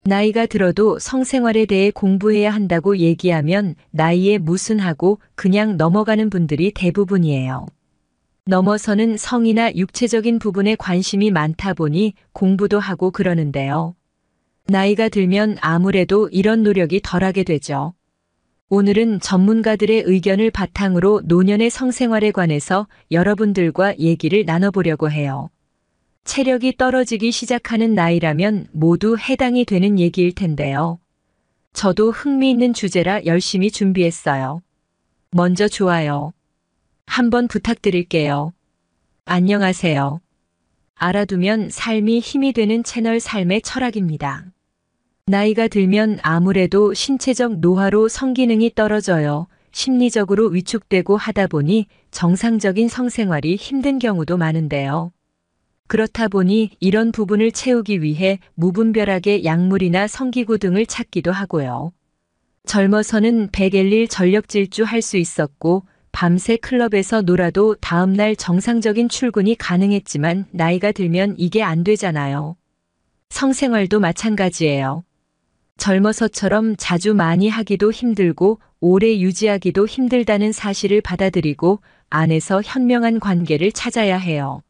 나이가 들어도 성생활에 대해 공부해야 한다고 얘기하면 나이에 무슨 하고 그냥 넘어가는 분들이 대부분이에요. 넘어서는 성이나 육체적인 부분에 관심이 많다 보니 공부도 하고 그러는데요. 나이가 들면 아무래도 이런 노력이 덜하게 되죠. 오늘은 전문가들의 의견을 바탕으로 노년의 성생활에 관해서 여러분들과 얘기를 나눠보려고 해요. 체력이 떨어지기 시작하는 나이라면 모두 해당이 되는 얘기일 텐데요. 저도 흥미있는 주제라 열심히 준비했어요. 먼저 좋아요 한번 부탁드릴게요. 안녕하세요. 알아두면 삶이 힘이 되는 채널 삶의 철학입니다. 나이가 들면 아무래도 신체적 노화로 성기능이 떨어져요. 심리적으로 위축되고 하다 보니 정상적인 성생활이 힘든 경우도 많은데요. 그렇다 보니 이런 부분을 채우기 위해 무분별하게 약물이나 성기구 등을 찾기도 하고요. 젊어서는 백엘릴 전력 질주할 수 있었고 밤새 클럽에서 놀아도 다음날 정상적인 출근이 가능했지만 나이가 들면 이게 안 되잖아요. 성생활도 마찬가지예요. 젊어서처럼 자주 많이 하기도 힘들고 오래 유지하기도 힘들다는 사실을 받아들이고 안에서 현명한 관계를 찾아야 해요.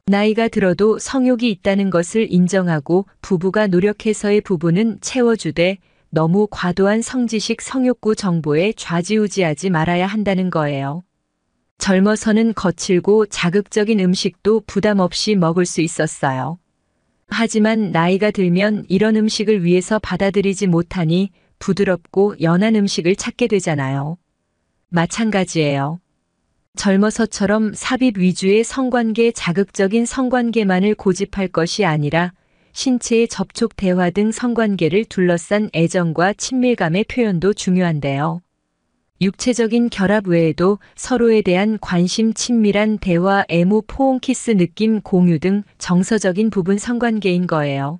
나이가 들어도 성욕이 있다는 것을 인정하고 부부가 노력해서의 부분은 채워주되 너무 과도한 성지식 성욕구 정보에 좌지우지하지 말아야 한다는 거예요. 젊어서는 거칠고 자극적인 음식도 부담 없이 먹을 수 있었어요. 하지만 나이가 들면 이런 음식을 위해서 받아들이지 못하니 부드럽고 연한 음식을 찾게 되잖아요. 마찬가지예요. 젊어서처럼 삽입 위주의 성관계, 자극적인 성관계만을 고집할 것이 아니라 신체의 접촉, 대화 등 성관계를 둘러싼 애정과 친밀감의 표현도 중요한데요. 육체적인 결합 외에도 서로에 대한 관심, 친밀한 대화, 애무, 포옹, 키스, 느낌, 공유 등 정서적인 부분 성관계인 거예요.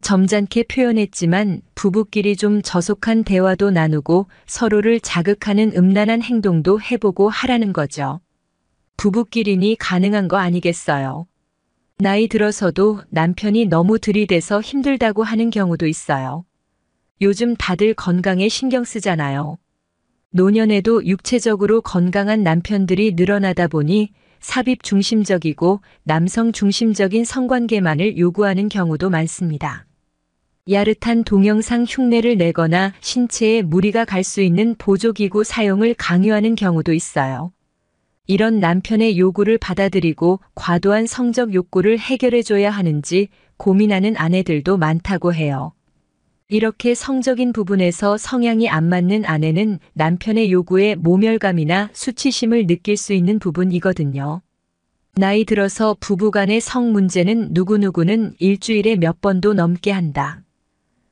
점잖게 표현했지만 부부끼리 좀 저속한 대화도 나누고 서로를 자극하는 음란한 행동도 해보고 하라는 거죠. 부부끼리니 가능한 거 아니겠어요? 나이 들어서도 남편이 너무 들이대서 힘들다고 하는 경우도 있어요. 요즘 다들 건강에 신경 쓰잖아요. 노년에도 육체적으로 건강한 남편들이 늘어나다 보니 삽입 중심적이고 남성 중심적인 성관계만을 요구하는 경우도 많습니다. 야릇한 동영상 흉내를 내거나 신체에 무리가 갈 수 있는 보조기구 사용을 강요하는 경우도 있어요. 이런 남편의 요구를 받아들이고 과도한 성적 욕구를 해결해줘야 하는지 고민하는 아내들도 많다고 해요. 이렇게 성적인 부분에서 성향이 안 맞는 아내는 남편의 요구에 모멸감이나 수치심을 느낄 수 있는 부분이거든요. 나이 들어서 부부간의 성 문제는 누구누구는 일주일에 몇 번도 넘게 한다.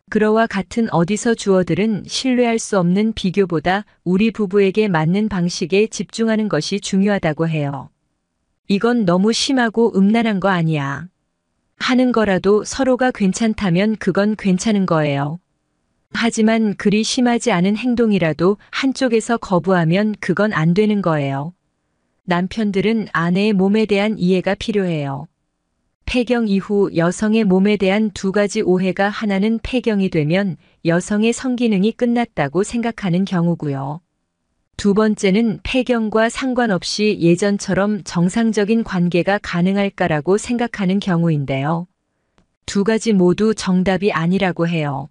그러와 같은 어디서 주어들은 신뢰할 수 없는 비교보다 우리 부부에게 맞는 방식에 집중하는 것이 중요하다고 해요. 이건 너무 심하고 음란한 거 아니야. 하는 거라도 서로가 괜찮다면 그건 괜찮은 거예요. 하지만 그리 심하지 않은 행동이라도 한쪽에서 거부하면 그건 안 되는 거예요. 남편들은 아내의 몸에 대한 이해가 필요해요. 폐경 이후 여성의 몸에 대한 두 가지 오해가 하나는 폐경이 되면 여성의 성기능이 끝났다고 생각하는 경우고요. 두 번째는 폐경과 상관없이 예전처럼 정상적인 관계가 가능할까라고 생각하는 경우인데요. 두 가지 모두 정답이 아니라고 해요.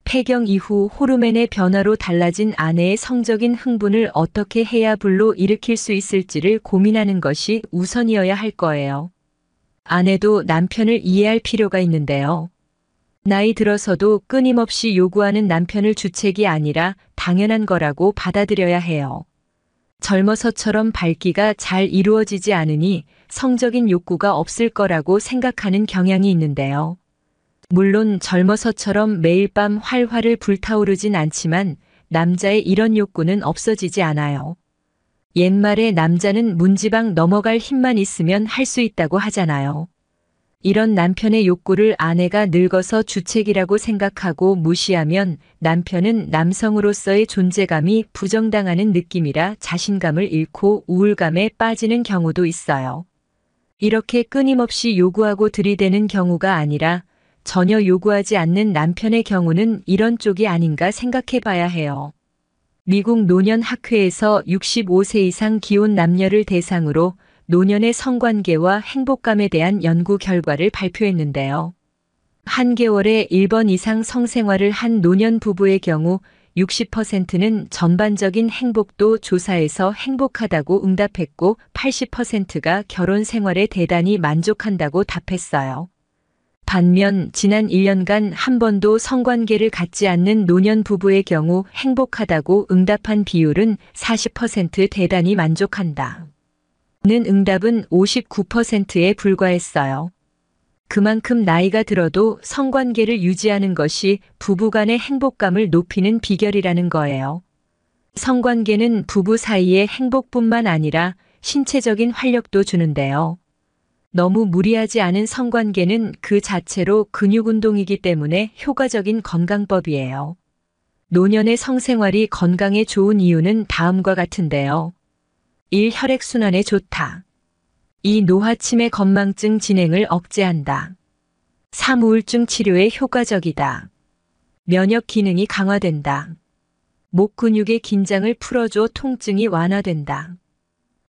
폐경 이후 호르몬의 변화로 달라진 아내의 성적인 흥분을 어떻게 해야 불로 일으킬 수 있을지를 고민하는 것이 우선이어야 할 거예요. 아내도 남편을 이해할 필요가 있는데요. 나이 들어서도 끊임없이 요구하는 남편을 주책이 아니라 당연한 거라고 받아들여야 해요. 젊어서처럼 밝기가 잘 이루어지지 않으니 성적인 욕구가 없을 거라고 생각하는 경향이 있는데요. 물론 젊어서처럼 매일 밤 활활을 불타오르진 않지만 남자의 이런 욕구는 없어지지 않아요. 옛말에 남자는 문지방 넘어갈 힘만 있으면 할 수 있다고 하잖아요. 이런 남편의 욕구를 아내가 늙어서 주책이라고 생각하고 무시하면 남편은 남성으로서의 존재감이 부정당하는 느낌이라 자신감을 잃고 우울감에 빠지는 경우도 있어요. 이렇게 끊임없이 요구하고 들이대는 경우가 아니라 전혀 요구하지 않는 남편의 경우는 이런 쪽이 아닌가 생각해 봐야 해요. 미국 노년학회에서 65세 이상 기혼 남녀를 대상으로 노년의 성관계와 행복감에 대한 연구 결과를 발표했는데요. 한 개월에 1번 이상 성생활을 한 노년 부부의 경우 60%는 전반적인 행복도 조사에서 행복하다고 응답했고 80%가 결혼 생활에 대단히 만족한다고 답했어요. 반면 지난 1년간 한 번도 성관계를 갖지 않는 노년 부부의 경우 행복하다고 응답한 비율은 40% 대단히 만족한다. 는 응답은 59%에 불과했어요. 그만큼 나이가 들어도 성관계를 유지하는 것이 부부간의 행복감을 높이는 비결이라는 거예요. 성관계는 부부 사이의 행복뿐만 아니라 신체적인 활력도 주는데요. 너무 무리하지 않은 성관계는 그 자체로 근육 운동이기 때문에 효과적인 건강법이에요. 노년의 성생활이 건강에 좋은 이유는 다음과 같은데요. 1. 혈액순환에 좋다. 2. 노화침의 건망증 진행을 억제한다. 3. 우울증 치료에 효과적이다. 면역 기능이 강화된다. 목 근육의 긴장을 풀어줘 통증이 완화된다.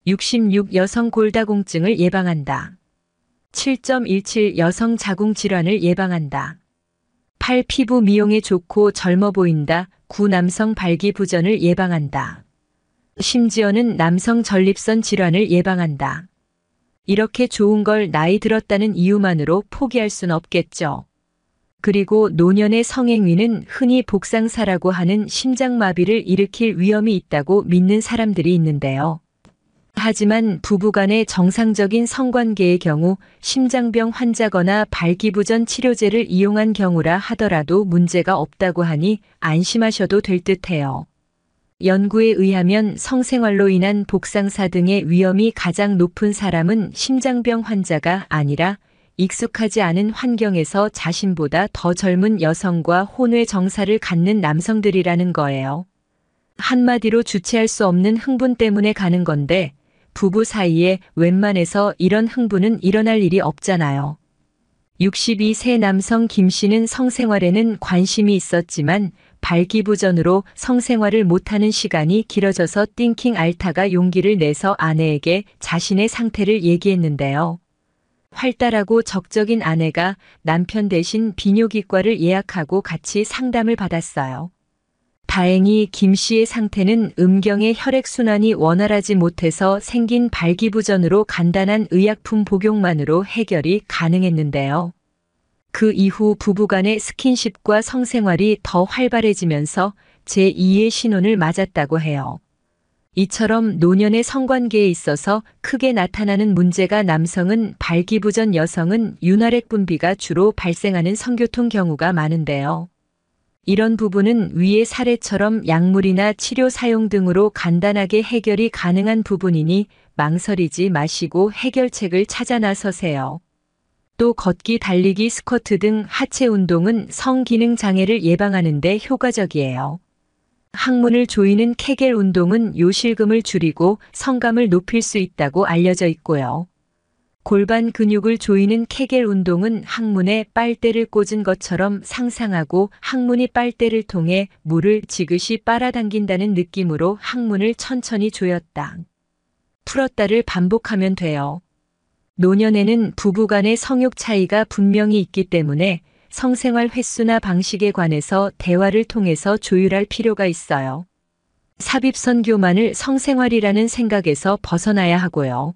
66. 여성 골다공증을 예방한다. 7.17 여성 자궁 질환을 예방한다. 8. 피부 미용에 좋고 젊어 보인다. 9. 남성 발기부전을 예방한다. 심지어는 남성 전립선 질환을 예방한다. 이렇게 좋은 걸 나이 들었다는 이유만으로 포기할 순 없겠죠. 그리고 노년의 성행위는 흔히 복상사라고 하는 심장마비를 일으킬 위험이 있다고 믿는 사람들이 있는데요. 하지만 부부간의 정상적인 성관계의 경우 심장병 환자거나 발기부전 치료제를 이용한 경우라 하더라도 문제가 없다고 하니 안심하셔도 될 듯해요. 연구에 의하면 성생활로 인한 복상사 등의 위험이 가장 높은 사람은 심장병 환자가 아니라 익숙하지 않은 환경에서 자신보다 더 젊은 여성과 혼외 정사를 갖는 남성들이라는 거예요. 한마디로 주체할 수 없는 흥분 때문에 가는 건데 부부 사이에 웬만해서 이런 흥분은 일어날 일이 없잖아요. 62세 남성 김 씨는 성생활에는 관심이 있었지만 발기부전으로 성생활을 못하는 시간이 길어져서 띵킹 앓다가 용기를 내서 아내에게 자신의 상태를 얘기했는데요. 활달하고 적적인 아내가 남편 대신 비뇨기과를 예약하고 같이 상담을 받았어요. 다행히 김 씨의 상태는 음경의 혈액순환이 원활하지 못해서 생긴 발기부전으로 간단한 의약품 복용만으로 해결이 가능했는데요. 그 이후 부부간의 스킨십과 성생활이 더 활발해지면서 제2의 신혼을 맞았다고 해요. 이처럼 노년의 성관계에 있어서 크게 나타나는 문제가 남성은 발기부전, 여성은 윤활액 분비가 주로 발생하는 성교통 경우가 많은데요. 이런 부분은 위의 사례처럼 약물이나 치료 사용 등으로 간단하게 해결이 가능한 부분이니 망설이지 마시고 해결책을 찾아 나서세요. 또 걷기, 달리기, 스쿼트 등 하체 운동은 성기능 장애를 예방하는 데 효과적이에요. 항문을 조이는 케겔 운동은 요실금을 줄이고 성감을 높일 수 있다고 알려져 있고요. 골반 근육을 조이는 케겔 운동은 항문에 빨대를 꽂은 것처럼 상상하고 항문이 빨대를 통해 물을 지그시 빨아당긴다는 느낌으로 항문을 천천히 조였다, 풀었다를 반복하면 돼요. 노년에는 부부간의 성욕 차이가 분명히 있기 때문에 성생활 횟수나 방식에 관해서 대화를 통해서 조율할 필요가 있어요. 삽입선교만을 성생활이라는 생각에서 벗어나야 하고요.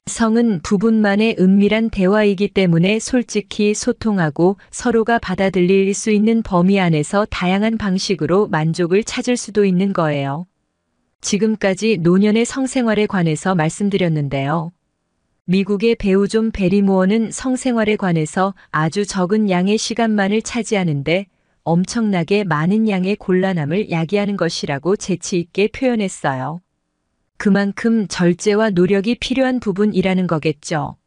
성은 부분만의 은밀한 대화이기 때문에 솔직히 소통하고 서로가 받아들일 수 있는 범위 안에서 다양한 방식으로 만족을 찾을 수도 있는 거예요. 지금까지 노년의 성생활에 관해서 말씀드렸는데요. 미국의 배우 존 베리모어는 성생활에 관해서 아주 적은 양의 시간만을 차지하는데 엄청나게 많은 양의 곤란함을 야기하는 것이라고 재치 있게 표현했어요. 그만큼 절제와 노력이 필요한 부분이라는 거겠죠.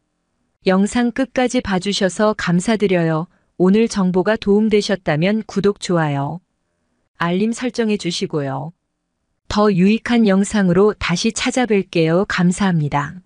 영상 끝까지 봐주셔서 감사드려요. 오늘 정보가 도움되셨다면 구독, 좋아요, 알림 설정해 주시고요. 더 유익한 영상으로 다시 찾아뵐게요. 감사합니다.